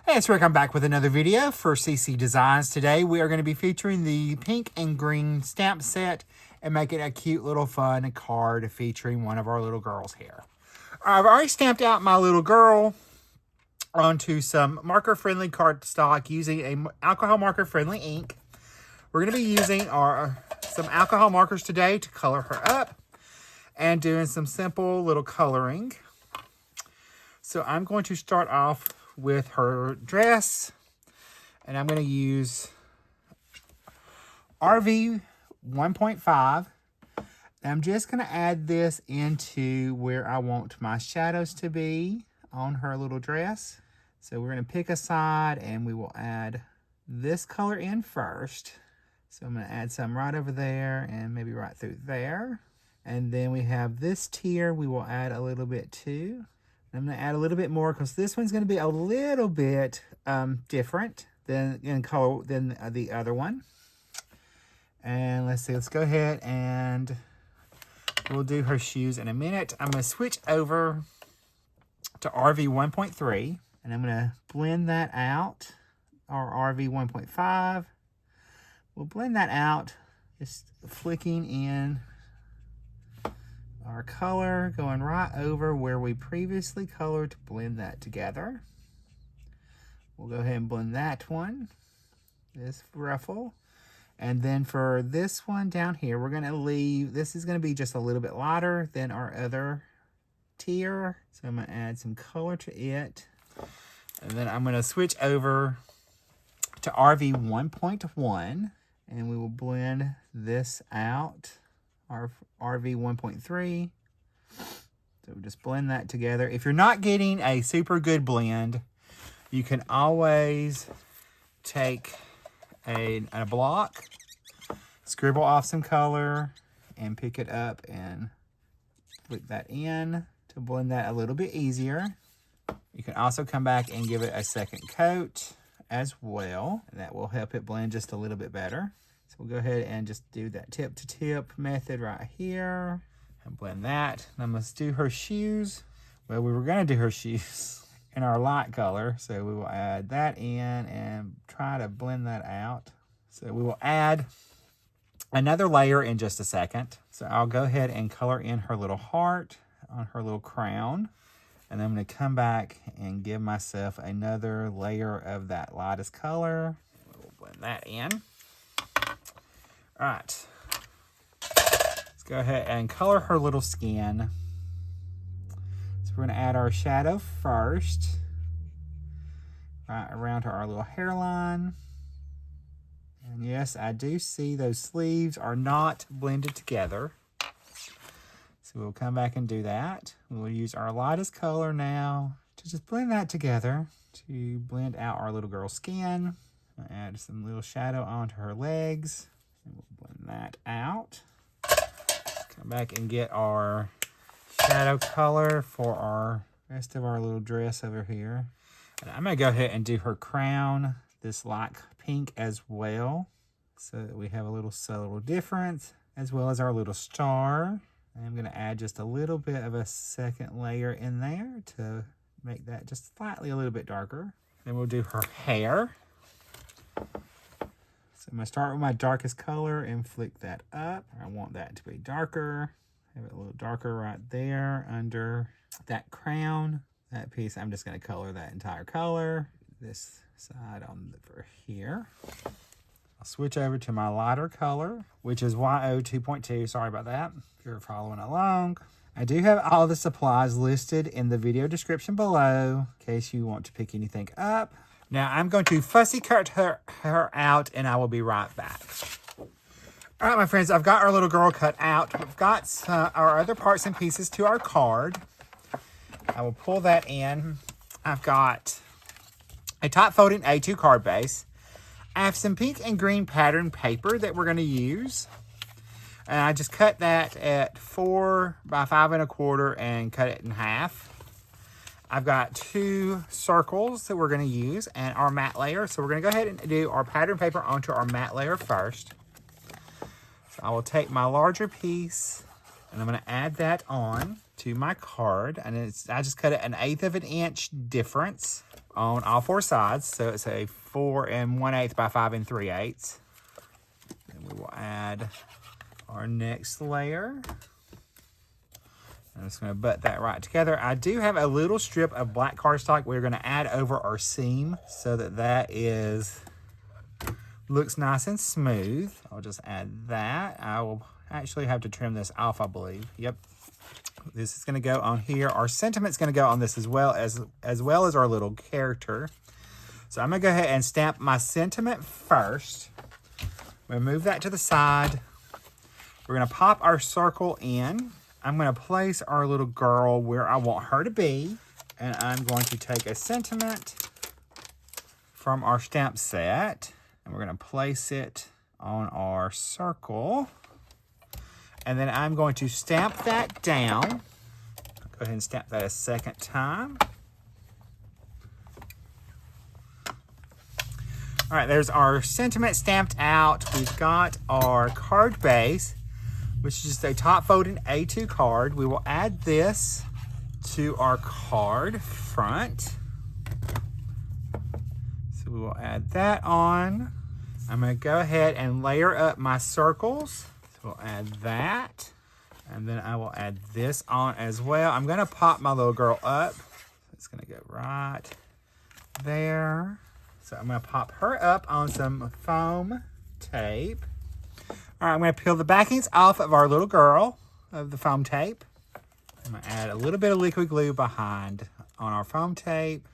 Hey, it's Rick. I'm back with another video for CC Designs. Today we are going to be featuring the pink and green stamp set and making a cute little fun card featuring one of our little girls here. I've already stamped out my little girl onto some marker-friendly cardstock using a alcohol marker-friendly ink. We're going to be using some alcohol markers today to color her up and doing some simple little coloring. So I'm going to start off with her dress, and I'm going to use RV 1.5. I'm just going to add this into where I want my shadows to be on her little dress. So we're going to pick a side and we will add this color in first. So I'm going to add some right over there and maybe right through there. And then we have this tier we will add a little bit too. I'm going to add a little bit more because this one's going to be a little bit different in color than the other one. And let's see, let's go ahead and we'll do her shoes in a minute. I'm going to switch over to RV 1.3 and I'm going to blend that out, or RV 1.5. We'll blend that out, just flicking in our color, going right over where we previously colored to blend that together. We'll go ahead and blend that one, this ruffle. And then for this one down here, we're gonna leave, this is gonna be just a little bit lighter than our other tier. So I'm gonna add some color to it. And then I'm gonna switch over to RV 1.1 and we will blend this out. Our RV 1.3. So just blend that together. If you're not getting a super good blend, you can always take a block, scribble off some color, and pick it up and flick that in to blend that a little bit easier. You can also come back and give it a second coat as well. And that will help it blend just a little bit better. So we'll go ahead and just do that tip to tip method right here and blend that. Now let's do her shoes. Well, we were going to do her shoes in our light color. So we will add that in and try to blend that out. So we will add another layer in just a second. So I'll go ahead and color in her little heart on her little crown. And then I'm going to come back and give myself another layer of that lightest color. We'll blend that in. All right, let's go ahead and color her little skin. So we're gonna add our shadow first, right around our little hairline. And yes, I do see those sleeves are not blended together. So we'll come back and do that. We'll use our lightest color now to just blend that together to blend out our little girl's skin. I'll add some little shadow onto her legs. And we'll blend that out. Come back and get our shadow color for our rest of our little dress over here. And I'm going to go ahead and do her crown, this light pink as well, so that we have a little subtle difference, as well as our little star. And I'm going to add just a little bit of a second layer in there to make that just slightly a little bit darker. Then we'll do her hair. So I'm going to start with my darkest color and flick that up. I want that to be darker. Have it a little darker right there under that crown. That piece, I'm just going to color that entire color. This side for here. I'll switch over to my lighter color, which is YO 2.2. Sorry about that, if you're following along. I do have all the supplies listed in the video description below, in case you want to pick anything up. Now I'm going to fussy cut her out and I will be right back. All right, my friends, I've got our little girl cut out. We've got our other parts and pieces to our card. I will pull that in. I've got a top folding A2 card base. I have some pink and green pattern paper that we're going to use. And I just cut that at 4 by 5 1/4 and cut it in half. I've got 2 circles that we're going to use and our matte layer. So we're going to go ahead and do our pattern paper onto our matte layer first. So I will take my larger piece and I'm going to add that on to my card. And I just cut it 1/8 of an inch difference. on all 4 sides. So it's a 4 1/8 by 5 3/8. And we will add our next layer. I'm just going to butt that right together. I do have a little strip of black cardstock we're going to add over our seam so that looks nice and smooth. I'll just add that. I will actually have to trim this off, I believe. Yep. This is going to go on here. Our sentiment's going to go on this as well as our little character. So I'm going to go ahead and stamp my sentiment first. I'm going to move that to the side. We're going to pop our circle in. I'm going to place our little girl where I want her to be. And I'm going to take a sentiment from our stamp set. And we're going to place it on our circle. And then I'm going to stamp that down. Go ahead and stamp that a second time. All right, there's our sentiment stamped out. We've got our card base, which is just a top folding A2 card. We will add this to our card front. So we will add that on. I'm going to go ahead and layer up my circles. So we'll add that. And then I will add this on as well. I'm going to pop my little girl up. It's going to go right there. So I'm going to pop her up on some foam tape. All right, I'm going to peel the backings off of our little girl of the foam tape. I'm going to add a little bit of liquid glue behind on our foam tape.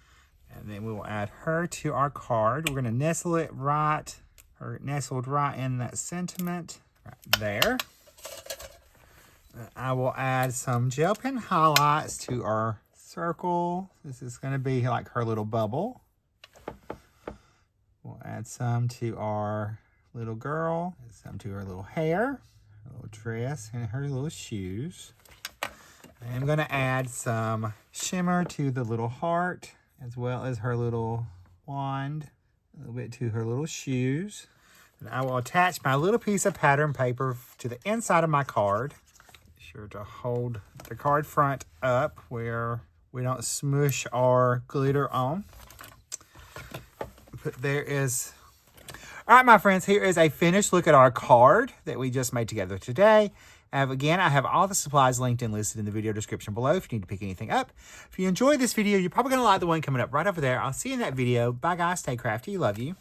And then we will add her to our card. We're going to nestle it right, or nestled right in that sentiment right there. I will add some gel pen highlights to our circle. This is going to be like her little bubble. We'll add some to our little girl, some to her little hair, her little dress, and her little shoes. I'm going to add some shimmer to the little heart, as well as her little wand, a little bit to her little shoes. And I will attach my little piece of pattern paper to the inside of my card. Be sure to hold the card front up where we don't smush our glitter on. But there is... All right, my friends, here is a finished look at our card that we just made together today. Again, I have all the supplies linked and listed in the video description below if you need to pick anything up. If you enjoyed this video, you're probably going to like the one coming up right over there. I'll see you in that video. Bye, guys. Stay crafty. Love you.